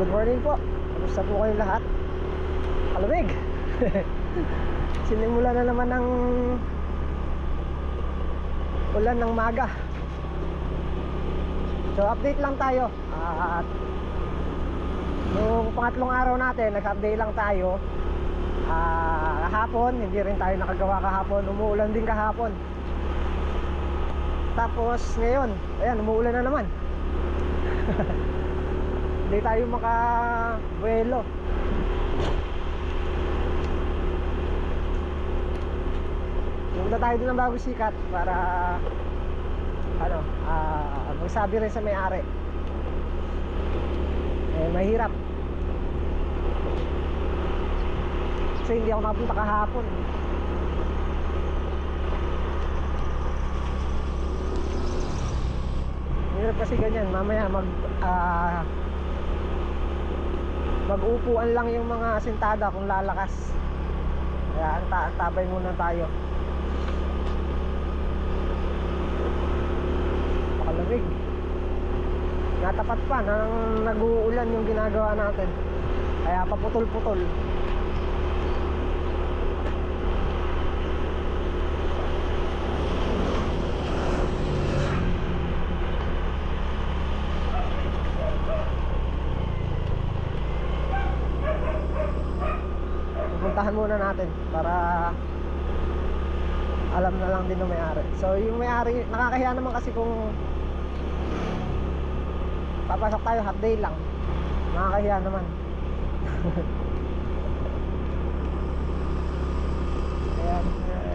Good morning po. Kamusta po kayong lahat? Kalamig. Sinimula na naman ng ulan ng maga. So update lang tayo. At nung pangatlong araw natin, nag-update lang tayo. Kahapon, hindi rin tayo nakagawa kahapon. Umuulan din kahapon. Tapos ngayon, ayan, umuulan na naman. Hindi tayo makabuelo. Punta tayo din ng bagong sikat para magsabi rin sa may-ari. Mahirap kasi hindi ako nakapunta kahapon. Mahirap kasi ganyan. Mamaya mag-upuan lang yung mga sintada kung lalakas. Kaya antabay muna tayo. Pakalamig. Natapat pa nang nag-uulan yung ginagawa natin. Kaya paputol-putol. Pupuntahan muna natin para alam na lang din ng may-ari. So yung may-ari, nakakahiya naman kasi kung papasok tayo half day lang. Nakakahiya naman. Ayan,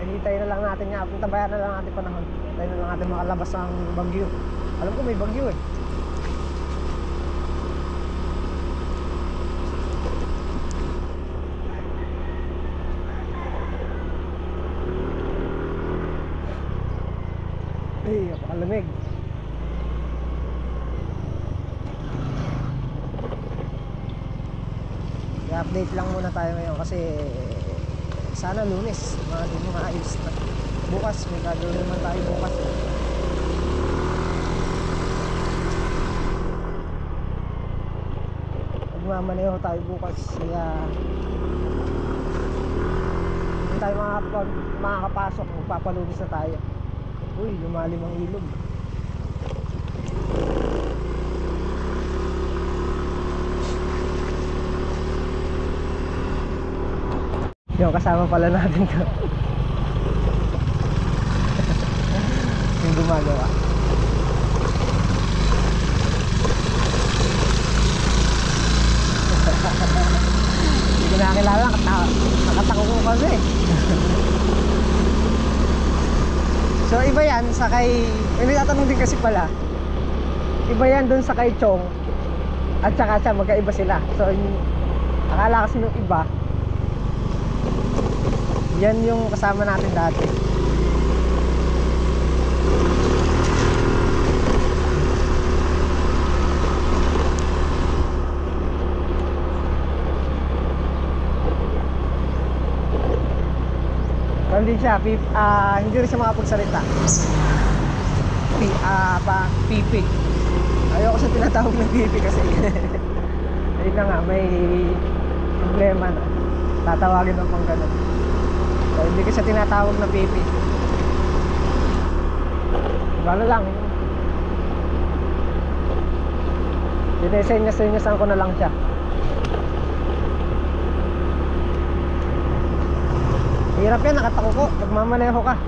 hintay na lang natin nga. Tabayan na lang natin panahon. Hintay na lang natin makalabas ng bagyo. Alam ko may bagyo eh. Ay, napakalamig. I-update lang muna tayo ngayon kasi sana Lunes maayos na. Bukas may gagawin naman tayo bukas. Magmamaneho tayo bukas kaya hindi tayo makakapasok. Magpapalunis na tayo. Uy, lumalim ang ilog. Yung kasama pala natin ka. Yung gumagawa. Hindi ko nakakilala. Nakatako ko kasi. So iba yan sa kay, may tatanong din kasi pala, iba yan dun sa kay Chong at saka siya, magkaiba sila. So akala kasi nung iba yan yung kasama natin dati. Hindi siya, hindi rin siya makapagsalita. Pipi. Ayoko siya tinatawag ng pipi kasi ayun na nga, may problema na. Tatawagin ng pang ganun. So, hindi ko siya tinatawag na pipi. Ano lang. Sinesenyasan ko na lang siya. Hirap yan, nakatako ko. Nagmamaneho ka.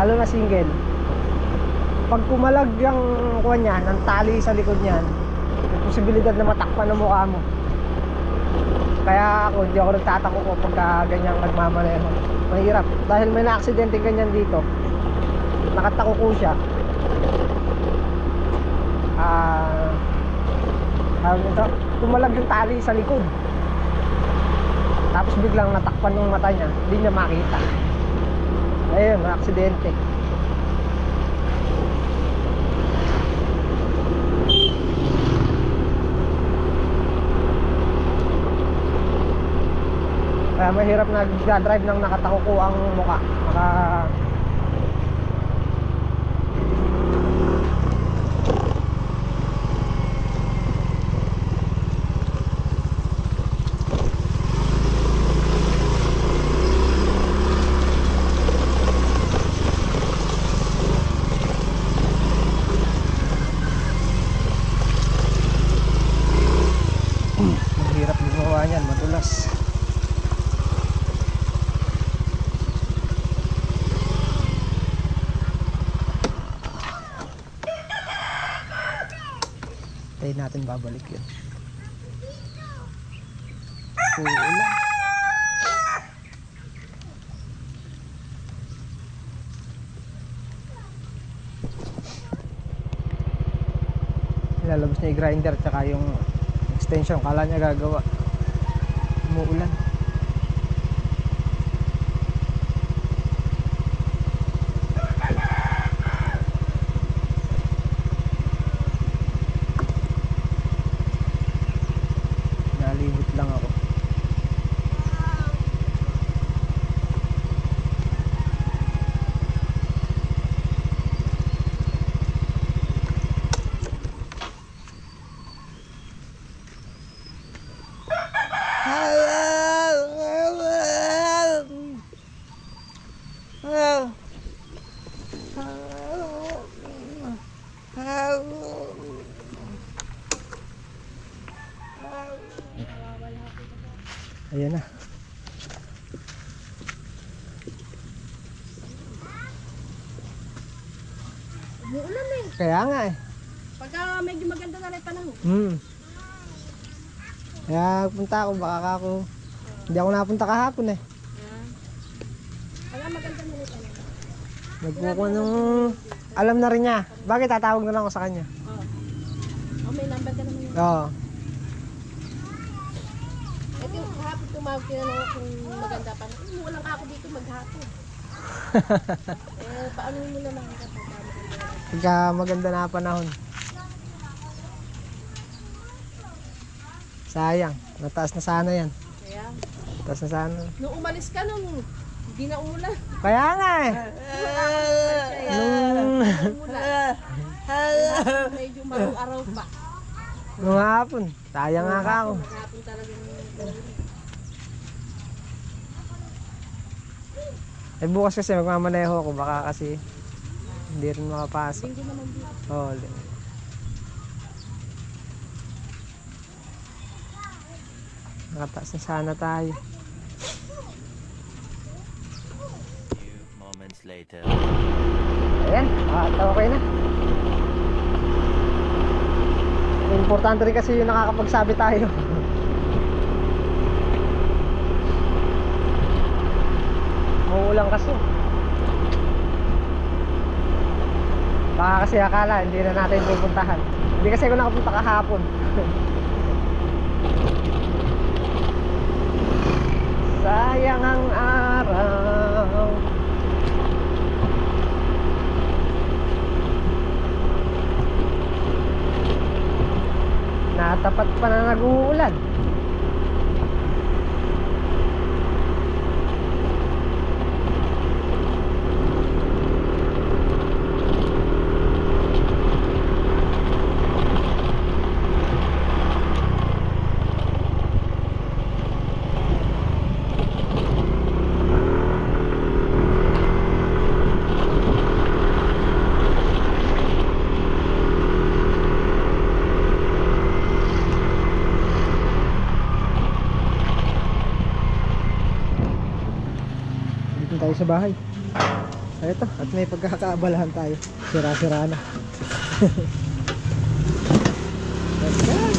Lalo na single. Pag kumalag yung kuha niya, ng tali sa likod niyan, may posibilidad na matakpan ang mukha mo. Kaya ako, hindi ako nagtatako ko pagka ganyang nagmamaneho. Mahirap. Dahil may na-aksidente ganyan dito. Nakatako ko siya. Kumalag yung tali sa likod. Tapos biglang natakpan yung mata niya, hindi niya makita. Ayun, aksidente. Kaya mahirap nag-drive ng nakatakuko ang mukha. baba niyan, madulas. Tayo natin babalik yun. Uulan. Lalabas niya yung grinder tsaka yung extension, kala niya gagawa, umuulan. Nalibot lang ako. Ayan na. Umuulan eh. Kaya nga eh. Pagka medyo maganda na rin panahon. Kaya punta ako, baka ako. Hindi ako napunta kahapon eh. Pagka maganda na rin panahon. Nagkukuha nung alam na rin niya. Bakit tatawag na lang ako sa kanya? Oh, may number ka naman yun. Oo. Ito yung kahapon tumawag tinanong ako kung maganda panahon. Umuulan ka ako dito maghapon. Paano mo naman kapag maganda? Pagka maganda na panahon. Sayang, nataas na sana yan. Kaya, Nataas na sana. nung umalis ka nung hindi na umulan. Kaya nga eh. Umulan. Medyo marong araw pa. Nung hapon, sayang nga ka ako. Maghapon talaga yung Eh bukas kasi magmamaneho ako, baka kasi hindi rin makapasok. linggo naman dito. Oo. Nakataas na sana tayo. Few moments later. Ayan, okay na. Importante rin kasi yung nakakapagsabi tayo. Mauulang kasi. Baka kasi akala hindi na natin pupuntahan. Hindi kasi ako nakapunta kahapon. Sayang ang araw. Natapat pa na nag-uulan. Tayo sa bahay. Ito, at may pagkakaabalahan tayo. Sira-sira na.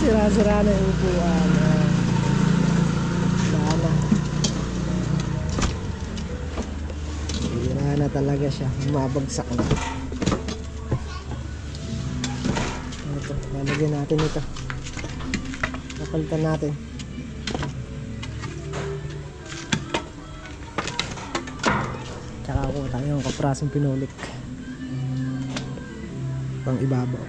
Sira-sira na yung upuan. Sana. Sira na talaga siya. Mabagsak na. Ito, lalagyan natin ito. Napalitan natin. Tsaka ako tayo yung kaprasong pinulik pang ibabaw.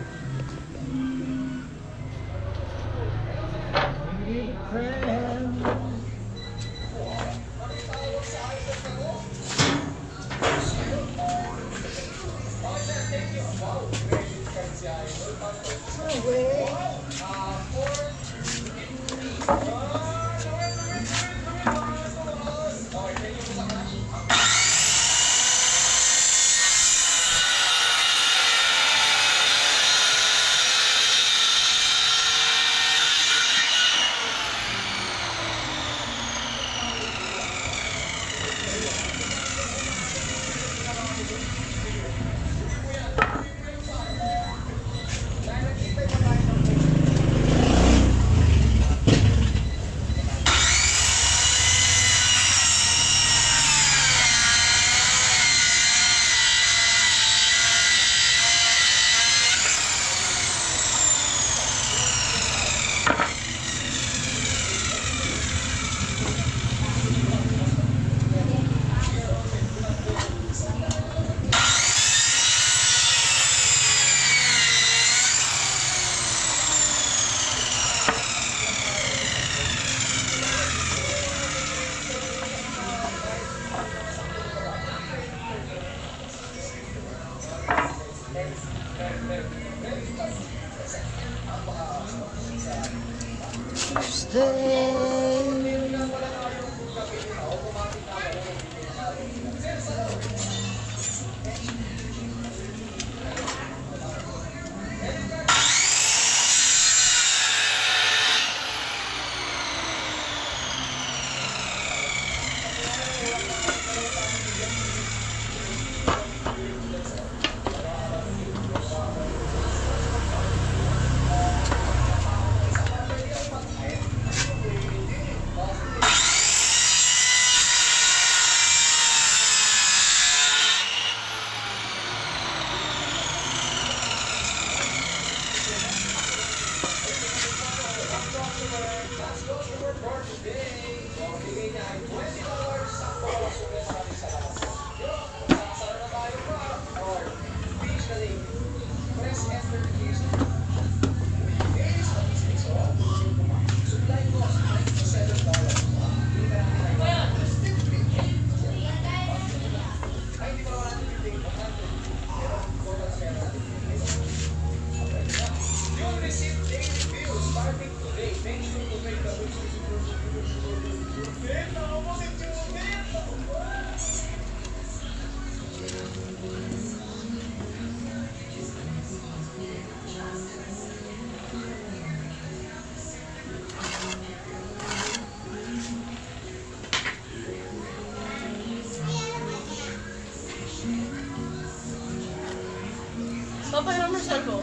Papayaw mo siya ko.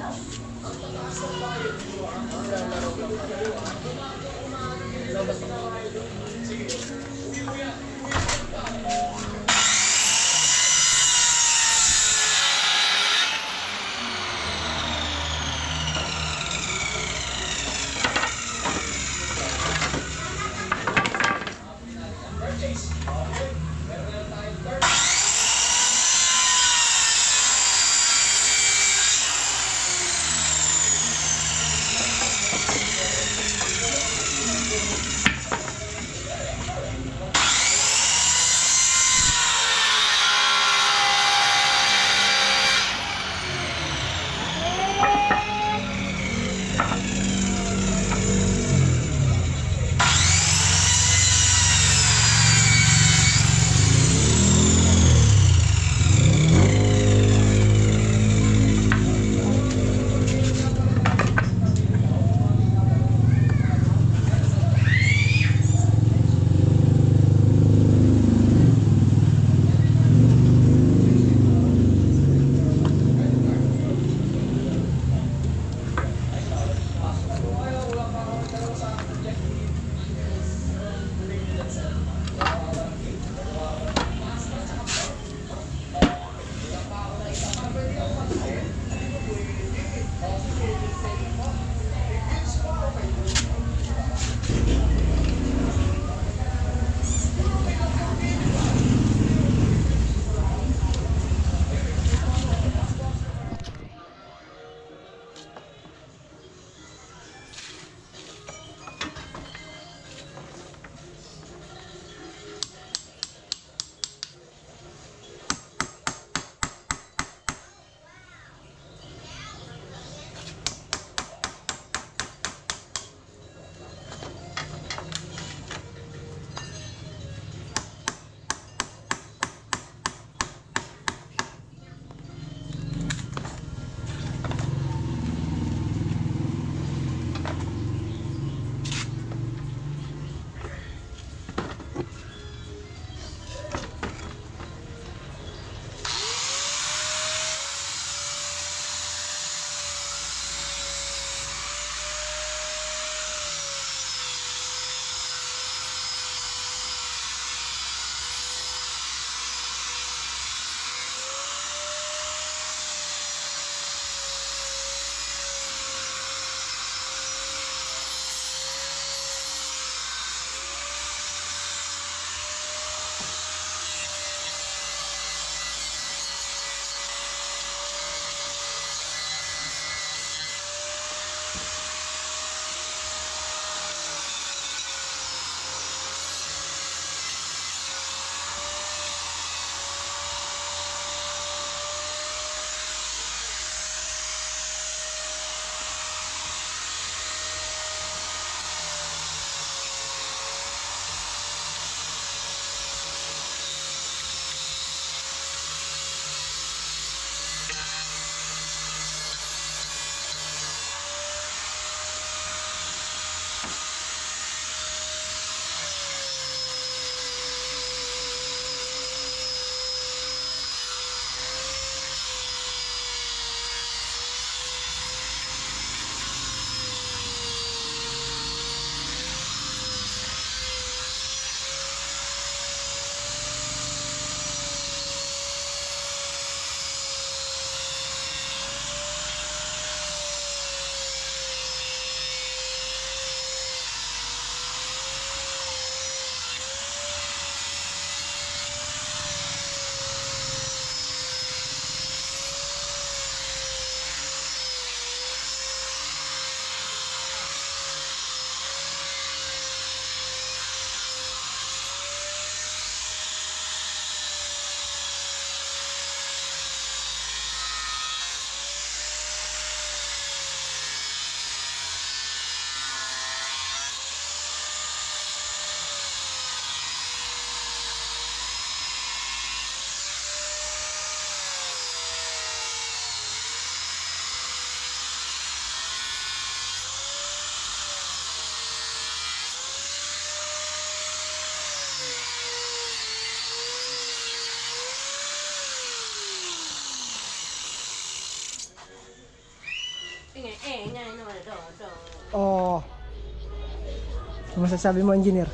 Ano masasabi mo, engineer?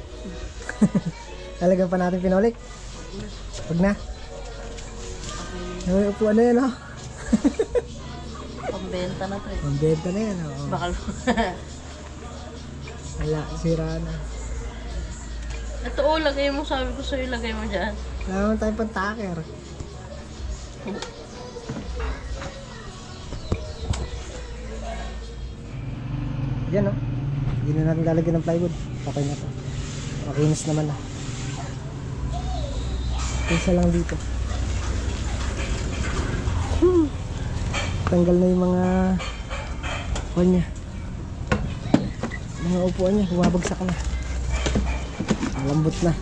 Talagang pa natin pinolik? Huwag na. Ay, upuan na yan, oh. Pambenta na to eh. Mambenta na yan, oh. Bakal. Wala, sira na. Ito oh, lagay mo. Sabi ko sa'yo, lagay mo dyan. Wala naman tayong pantaker. Yan, oh. Hindi na natin lalagyan ng plywood. Okay na to. Makinis naman na. Isa lang dito. Tanggal na yung mga kuwan niya. Mga upuan niya, bumabagsak na. Malambot na.